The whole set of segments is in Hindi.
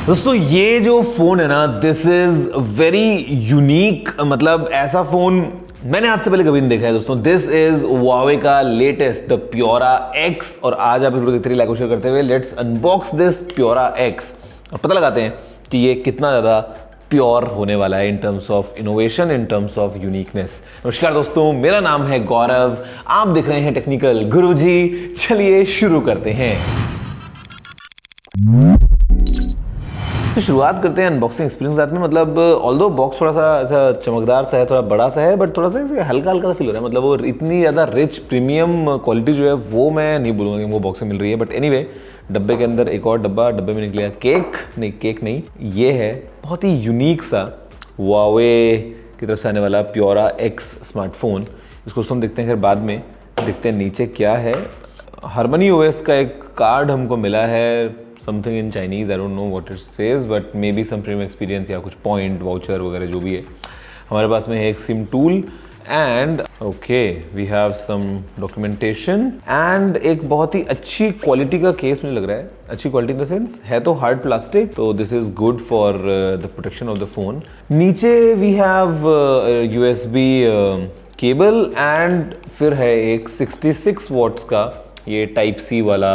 दोस्तों ये जो फोन है ना, दिस इज वेरी यूनिक। मतलब ऐसा फोन मैंने आज से पहले कभी नहीं देखा है दोस्तों। दिस इज Huawei का लेटेस्ट द Pura X। और आज आप लोग इतनी लाइक शेयर करते हुए let's unbox this Pura X और पता लगाते हैं कि ये कितना ज़्यादा प्योर होने वाला है इन terms of innovation, in terms of uniqueness. नमस्कार दोस्तों, मेरा नाम है गौरव, आप देख रहे हैं टेक्निकल गुरुजी। चलिए शुरू करते हैं। तो शुरुआत करते हैं अनबॉक्सिंग एक्सपीरियंस के साथ में। मतलब ऑल्दो बॉक्स थोड़ा सा ऐसा चमकदार सा है, थोड़ा बड़ा सा है, बट थोड़ा सा हल्का हल्का सा फील हो रहा है। मतलब वो इतनी ज़्यादा रिच प्रीमियम क्वालिटी जो है वो मैं नहीं बोलूँगा कि वो बॉक्स में मिल रही है। बट एनीवे, डब्बे के अंदर एक और डब्बे में निकलेगा केक नहीं, ये है बहुत ही यूनिक सा Huawei की तरफ से आने वाला Pura X स्मार्टफोन। इसको हम देखते हैं, फिर बाद में देखते हैं नीचे क्या है। हार्मनी OS का एक कार्ड हमको मिला है, something in Chinese, I don't know what it says, but may be some premium experience या कुछ पॉइंट वाउचर वगैरह जो भी है। हमारे पास में है एक SIM tool and okay we have some documentation and एक बहुत ही अच्छी क्वालिटी का केस मुझे लग रहा है। अच्छी क्वालिटी इन द सेंस है तो हार्ड प्लास्टिक, तो this is good for the protection of the phone. नीचे we have USB cable and फिर है एक 66 वॉट्स का ये टाइप C वाला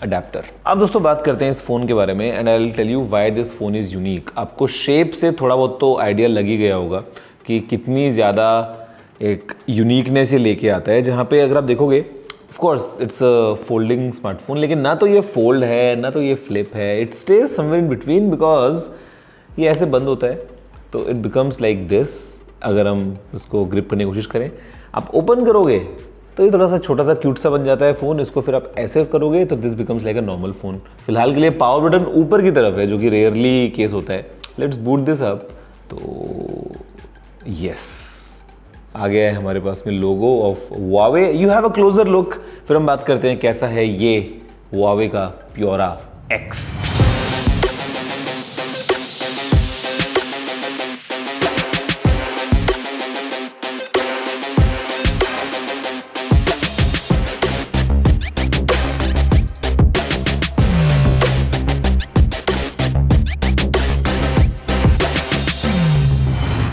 अडेप्टर। अब दोस्तों बात करते हैं इस फोन के बारे में and I will tell you why this phone is unique. आपको शेप से थोड़ा बहुत तो आइडिया लग ही गया होगा कि कितनी ज़्यादा एक यूनिकनेस ये लेके आता है। जहाँ पे अगर आप देखोगे, of course it's a folding smartphone, लेकिन ना तो ये फोल्ड है ना तो ये फ्लिप है। It stage somewhere in between because ये ऐसे बंद होता है तो इट बिकम्स लाइक दिस। अगर हम इसको ग्रिप करने की कोशिश करें, आप ओपन करोगे तो ये थोड़ा सा छोटा सा क्यूट सा बन जाता है फ़ोन। इसको फिर आप ऐसे करोगे तो this becomes like a normal phone. फिलहाल के लिए पावर बटन ऊपर की तरफ है, जो कि रेयरली केस होता है। Let's boot this up. तो यस, आ गया है हमारे पास में logo of Huawei। You have a closure look. फिर हम बात करते हैं कैसा है ये Huawei का Pura X।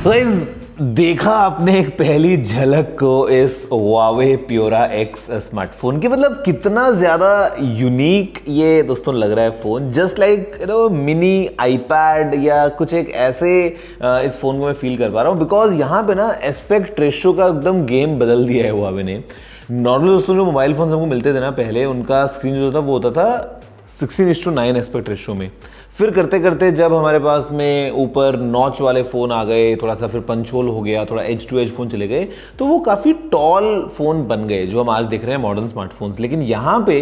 गाइस, देखा आपने एक पहली झलक को इस Huawei Pura X स्मार्टफोन की। मतलब कितना ज़्यादा यूनिक ये दोस्तों लग रहा है phone. Just like you know mini iPad या कुछ एक ऐसे इस फ़ोन को मैं फील कर पा रहा हूँ। बिकॉज यहाँ पे ना एस्पेक्ट रेशियो का एकदम गेम बदल दिया है Huawei ने। नॉर्मल दोस्तों जो मोबाइल फ़ोन हमको मिलते थे ना पहले, उनका स्क्रीन जो था वो होता था 16:9 एस्पेक्ट रेशियो में। फिर करते करते जब हमारे पास में ऊपर नॉच वाले फ़ोन आ गए, थोड़ा सा फिर पंच होल हो गया, थोड़ा एज टू एज फ़ोन चले गए, तो वो काफ़ी टॉल फ़ोन बन गए जो हम आज देख रहे हैं मॉडर्न स्मार्टफोन्स। लेकिन यहाँ पे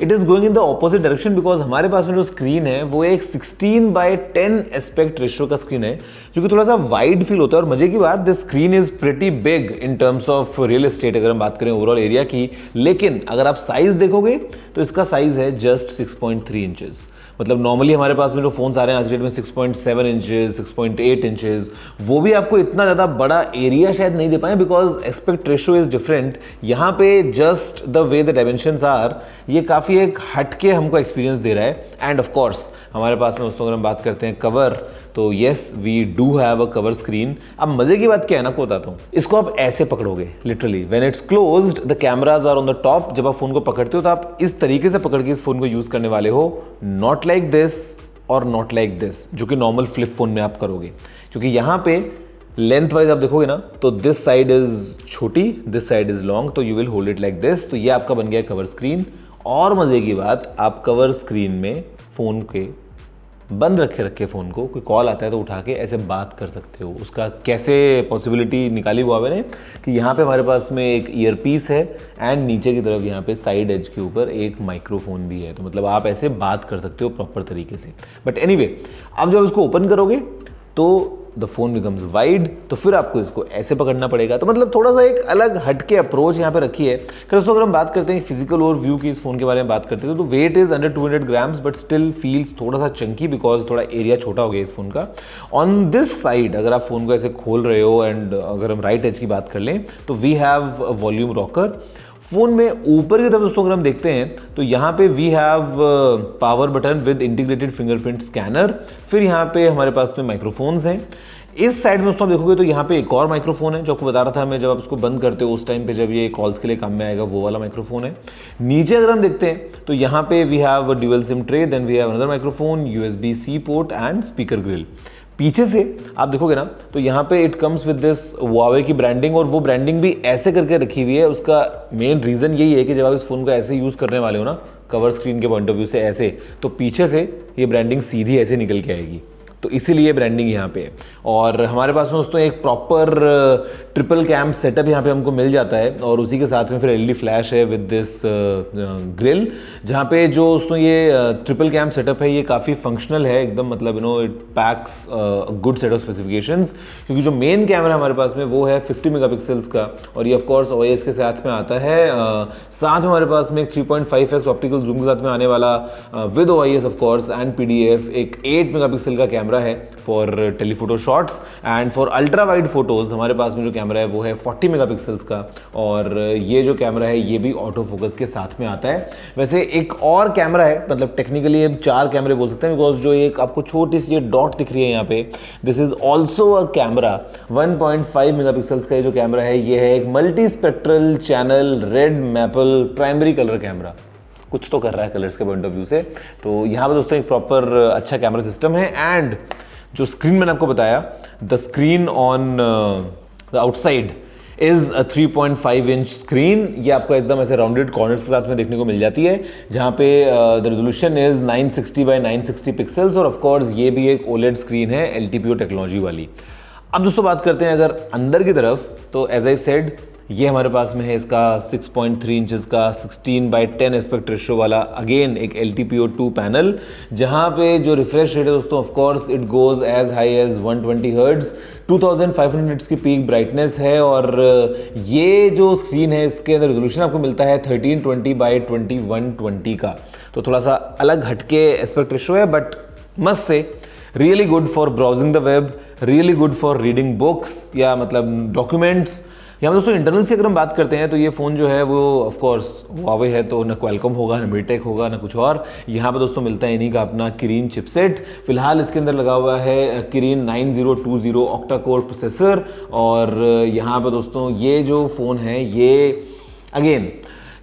it is going in the opposite direction because हमारे पास में जो स्क्रीन है वो एक 16:10 एस्पेक्ट रेशियो का स्क्रीन है, जो कि थोड़ा सा वाइड फील होता है। और मजे की बात, the screen is pretty big in terms of real estate अगर हम बात करें ओवरऑल एरिया की। लेकिन अगर आप साइज देखोगे तो इसका साइज है जस्ट 6.3 इंचेस। मतलब नॉर्मली हमारे पास में जो फोन्स आ रहे हैं आज के डेट में 6.7 इंचेस, 6.8 इंचेस, वो भी आपको इतना ज़्यादा बड़ा एरिया शायद नहीं दे पाए because aspect ratio is different. यहाँ पे just the way the dimensions are, ये काफ़ी एक हटके हमको एक्सपीरियंस दे रहा है। एंड ऑफ कोर्स हमारे पास में दोस्तों अगर हम बात करते हैं कवर, तो yes we do have a cover screen. अब मजे की बात क्या है ना, आपको बताता हूँ। इसको आप ऐसे पकड़ोगे, literally when it's closed the cameras are on the top. जब आप फोन को पकड़ते हो तो आप इस तरीके से पकड़ के इस फोन को यूज करने वाले हो, नॉट लाइक दिस और नॉट लाइक दिस, जो कि नॉर्मल फ्लिप फोन में आप करोगे। क्योंकि यहाँ पे लेंथ वाइज आप देखोगे ना तो दिस साइड इज छोटी, दिस साइड इज लॉन्ग, तो you will hold it like this. तो ये आपका बन गया कवर स्क्रीन। और मजे की बात, आप कवर स्क्रीन में फोन के बंद रखे फ़ोन को, कोई कॉल आता है तो उठा के ऐसे बात कर सकते हो। उसका कैसे पॉसिबिलिटी निकाली Huawei ने कि यहाँ पे हमारे पास में एक ईयरपीस है एंड नीचे की तरफ यहाँ पे साइड एज के ऊपर एक माइक्रोफोन भी है। तो मतलब आप ऐसे बात कर सकते हो प्रॉपर तरीके से। बट एनीवे, अब जब इसको ओपन करोगे तो द फोन बिकम्स वाइड, तो फिर आपको इसको ऐसे पकड़ना पड़ेगा। तो मतलब थोड़ा सा एक अलग हटके अप्रोच यहाँ पे रखी है। दोस्तों अगर हम बात करते हैं फिजिकल ओवरव्यू की इस फोन के बारे में बात करते हैं तो weight is under 200 grams but still feels थोड़ा सा चंकी बिकॉज थोड़ा एरिया छोटा हो गया इस फोन का। ऑन दिस साइड अगर आप फोन को ऐसे खोल रहे हो एंड अगर हम राइट एज की बात कर लें तो we have volume rocker, phone में ऊपर की तरफ दोस्तों अगर हम देखते हैं तो यहाँ पे we have power button with integrated fingerprint scanner, फिर यहाँ पे हमारे पास में माइक्रोफोन्स हैं। इस साइड में दोस्तों आप देखोगे तो यहाँ पे एक और माइक्रोफोन है जो आपको बता रहा था मैं, जब आप इसको बंद करते हो उस टाइम पे जब ये कॉल्स के लिए काम में आएगा, वो वाला माइक्रोफोन है। नीचे अगर हम देखते हैं तो यहाँ पे we have dual SIM tray, then we have another microphone, USB-C port and speaker grill. पीछे से आप देखोगे ना तो यहाँ पे it comes with this Huawei की ब्रांडिंग, और वो ब्रांडिंग भी ऐसे करके रखी हुई है। उसका मेन रीज़न यही है कि जब आप इस फ़ोन को ऐसे यूज़ करने वाले हो ना, कवर स्क्रीन के पॉइंट ऑफ व्यू से ऐसे, तो पीछे से ये ब्रांडिंग सीधी ऐसे निकल के आएगी, तो इसीलिए ब्रांडिंग यहाँ पे है। और हमारे पास में दोस्तों एक प्रॉपर ट्रिपल कैम सेटअप यहाँ पे हमको मिल जाता है, और उसी के साथ में फिर LED फ्लैश है विद दिस ग्रिल, जहाँ पे जो दोस्तों ये ट्रिपल कैम सेटअप है ये काफ़ी फंक्शनल है एकदम, मतलब it PACS good set of specifications, क्योंकि जो मेन कैमरा हमारे पास में वो है 50 मेगापिक्सल्स का, और ये ऑफकोर्स OIS के साथ में आता है। साथ में हमारे पास में 3.5x ऑप्टिकल जूम के साथ में आने वाला with OIS of course and PDF एक 8 मेगापिक्सल का कैमरा है for telephoto shots, and for ultra wide photos हमारे पास में जो कैमरा है वो है 40 मेगापिक्सल्स का, और ये जो कैमरा है ये भी ऑटो फोकस के साथ में आता है। वैसे एक और कैमरा है, मतलब टेक्निकली 4 कैमरे बोल सकते हैं, बिकॉज जो एक आपको छोटी सी डॉट दिख रही है यहाँ पे, this is also a camera. 1.5 megapixels का ये जो कैमरा है ये है एक multi spectral channel red maple primary colour camera, कुछ तो कर रहा है कलर्स के पॉइंट ऑफ व्यू से। तो यहाँ पर दोस्तों एक प्रॉपर अच्छा कैमरा सिस्टम है, एंड जो स्क्रीन मैंने आपको बताया, the screen on the outside is a 3.5 inch screen. ये आपको एकदम ऐसे राउंडेड कॉर्नर्स के साथ में देखने को मिल जाती है, जहाँ पे the resolution is 960 by 960 pixels, और ऑफकोर्स ये भी एक OLED स्क्रीन है LTPO टेक्नोलॉजी वाली। अब दोस्तों बात करते हैं अगर अंदर की तरफ, तो एज आई सेड ये हमारे पास में है इसका 6.3 इंचेस का 16:10 एस्पेक्ट रेशियो वाला अगेन एक LTPO2 पैनल, जहाँ पे जो रिफ्रेश रेट है दोस्तों of course it goes as high as 120 hertz, 2500 nits की पीक ब्राइटनेस है, और ये जो स्क्रीन है इसके अंदर रेजोल्यूशन आपको मिलता है 1320x2120 का, तो थोड़ा सा अलग हटके एस्पेक्ट रेशियो है, but must say really good for browsing the web, really good for reading books या मतलब डॉक्यूमेंट्स। यहाँ दोस्तों इंटरनल से अगर हम बात करते हैं तो ये फ़ोन जो है वो ऑफकोर्स Huawei है, तो ना क्वालकॉम होगा, ना मीटेक होगा, ना कुछ और। यहाँ पे दोस्तों मिलता है इन्हीं का अपना किरीन चिपसेट। फिलहाल इसके अंदर लगा हुआ है किरीन 9020 ऑक्टा कोर प्रोसेसर, और यहाँ पे दोस्तों ये जो फ़ोन है ये अगेन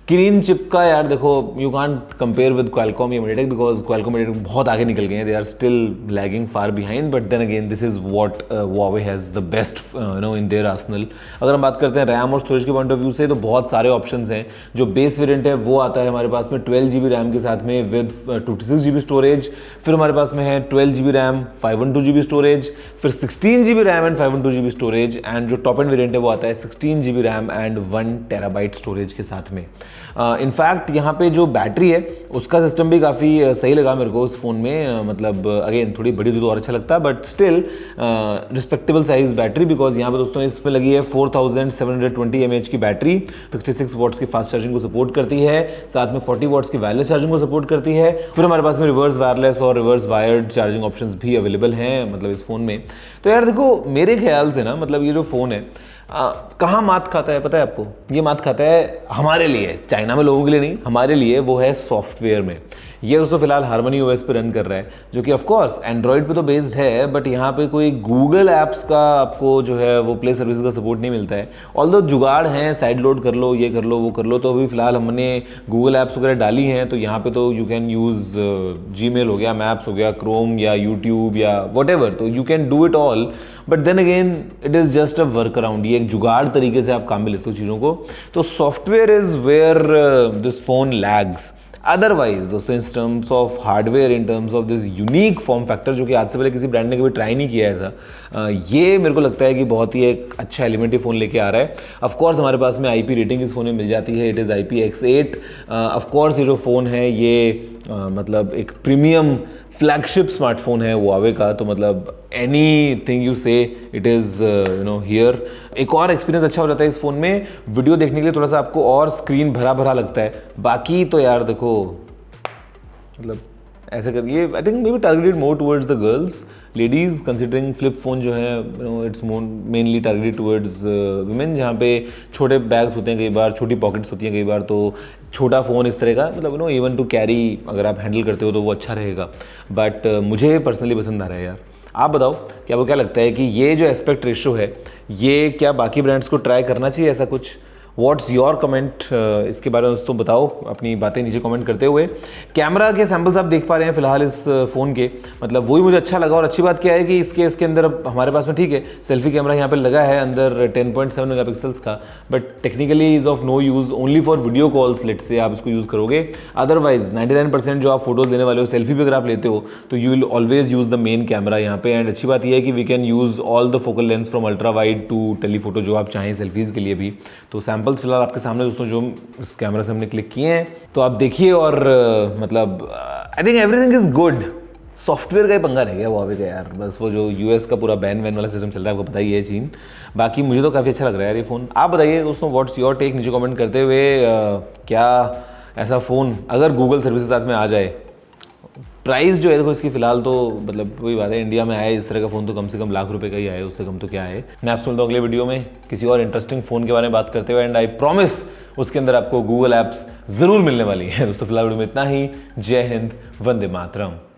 किरीन चिप का, यार देखो you can't compare with Qualcomm या मीडियाटेक, बिकॉज क्वालकॉम मीडियाटेक बहुत आगे निकल गए हैं, they are still lagging far behind, but then again this is what Huawei has the best in their arsenal. अगर हम बात करते हैं रैम और स्टोरेज के पॉइंट ऑफ व्यू से, तो बहुत सारे ऑप्शंस हैं। जो बेस वेरिएंट है वो आता है हमारे पास में 12 GB रैम के साथ में विद 56 GB स्टोरेज, फिर हमारे पास में है 12 GB रैम 512 GB स्टोरेज, फिर 16 GB RAM and 512 GB storage, and जो टॉप एंड वेरिएंट है वो आता है 16 GB RAM and 1 TB storage के साथ में। इनफैक्ट यहाँ पे जो बैटरी है उसका सिस्टम भी काफ़ी सही लगा मेरे को उस फ़ोन में, मतलब अगेन थोड़ी बड़ी थी तो और अच्छा लगता, but still respectable size battery, because यहाँ पे दोस्तों इसमें लगी है 4720 mAh की बैटरी, 66 वॉट्स की फास्ट चार्जिंग को सपोर्ट करती है, साथ में 40 वॉट्स की वायरलेस चार्जिंग को सपोर्ट करती है। फिर हमारे पास में रिवर्स वायरलेस और रिवर्स वायर्ड चार्जिंग ऑप्शंस भी अवेलेबल हैं मतलब इस फ़ोन में। तो यार देखो मेरे ख्याल से ना, मतलब ये जो फ़ोन है कहाँ मात खाता है पता है आपको? ये मात खाता है हमारे लिए, चाइना में लोगों के लिए नहीं, हमारे लिए वो है सॉफ्टवेयर में। ये दोस्तों फिलहाल हार्मनी OS पे रन कर रहा है, जो कि ऑफकोर्स एंड्रॉइड पे तो बेस्ड है, बट यहाँ पे कोई गूगल ऐप्स का आपको जो है वो प्ले सर्विस का सपोर्ट नहीं मिलता है। ऑल्दो जुगाड़ हैं, साइड लोड कर लो, ये कर लो, वो कर लो, तो अभी फिलहाल हमने गूगल ऐप्स वगैरह डाली हैं, तो यहाँ पे तो यू कैन यूज़ Gmail हो गया, मैप्स हो गया, क्रोम या यूट्यूब या वट एवर, तो you can do it all, but then again it is just a workaround, ये एक जुगाड़ तरीके से आप काम में लेते हो चीज़ों को। तो software is where this phone lags. Otherwise दोस्तों in terms of hardware, in terms of this unique form factor, जो कि आज से पहले किसी ब्रांड ने कभी ट्राई नहीं किया है ऐसा, ये मेरे को लगता है कि बहुत ही एक अच्छा एलिमेंट्री फ़ोन लेके आ रहा है। ऑफकोर्स हमारे पास में IP रेटिंग इस फ़ोन में मिल जाती है, इट इज़ IPX8। ऑफकोर्स ये जो फ़ोन है ये मतलब एक प्रीमियम फ्लैगशिप स्मार्टफोन है Huawei का, तो मतलब एनीथिंग यू से इट इज़ हियर। एक और एक्सपीरियंस अच्छा हो जाता है इस फ़ोन में, वीडियो देखने के लिए थोड़ा सा आपको और स्क्रीन भरा भरा लगता है, बाकी तो यार देखो मतलब ऐसे कर ये I think may be targeted more towards the girls ladies considering flip phone जो है it's more mainly targeted towards women, जहाँ पे छोटे बैग्स होते हैं कई बार, छोटी पॉकेट्स होती हैं कई बार, तो छोटा फ़ोन इस तरह का मतलब इवन टू कैरी अगर आप हैंडल करते हो तो वो अच्छा रहेगा। बट मुझे पर्सनली पसंद आ रहा है यार। आप बताओ कि आपको क्या लगता है कि ये जो एस्पेक्ट रेशो है ये क्या बाकी ब्रांड्स को ट्राई करना चाहिए ऐसा कुछ? व्हाट्स योर कमेंट इसके बारे में दोस्तों बताओ अपनी बातें नीचे कमेंट करते हुए। कैमरा के सैम्पल्स आप देख पा रहे हैं फिलहाल इस फ़ोन के, मतलब वही मुझे अच्छा लगा। और अच्छी बात क्या है कि इसके अंदर हमारे पास में ठीक है सेल्फी कैमरा यहाँ पे लगा है अंदर 10.7 मेगापिक्सल्स का, but technically is of no use only for video calls let's say आप इसको यूज़ करोगे। अदरवाइज 99% जो आप फोटोज़ लेने वाले हो सेल्फी भी अगर आप लेते हो तो you will always use the main camera यहाँ पे। एंड अच्छी बात यह है कि we can use all the focal lens from ultra wide to telephoto जो आप चाहें सेल्फीज़ के लिए भी। तो सैम्पल्स फिलहाल आपके सामने दोस्तों जो इस कैमरा से हमने क्लिक किए हैं तो आप देखिए। और मतलब I think everything is good. Software का ही पंगा रह गया हुआवे का यार, बस वो जो यूएस का पूरा बैन वैन वाला सिस्टम चल रहा है आपको पता ही है चीन। बाकी मुझे तो काफ़ी अच्छा लग रहा है यार ये फ़ोन। आप बताइए दोस्तों व्हाट्स योर टेक नीचे कमेंट करते हुए। क्या ऐसा फ़ोन अगर गूगल सर्विस के साथ में आ जाए, प्राइस जो है देखो इसकी फिलहाल तो मतलब वही बात है, इंडिया में आया इस तरह का फ़ोन तो कम से कम लाख रुपए का ही आया, उससे कम तो क्या है। मैं आपसे मिलता हूँ अगले वीडियो में किसी और इंटरेस्टिंग फ़ोन के बारे में बात करते हुए। एंड आई प्रॉमिस उसके अंदर आपको गूगल ऐप्स ज़रूर मिलने वाली है दोस्तों। फिलहाल वीडियो में इतना ही। जय हिंद, वंदे मातरम।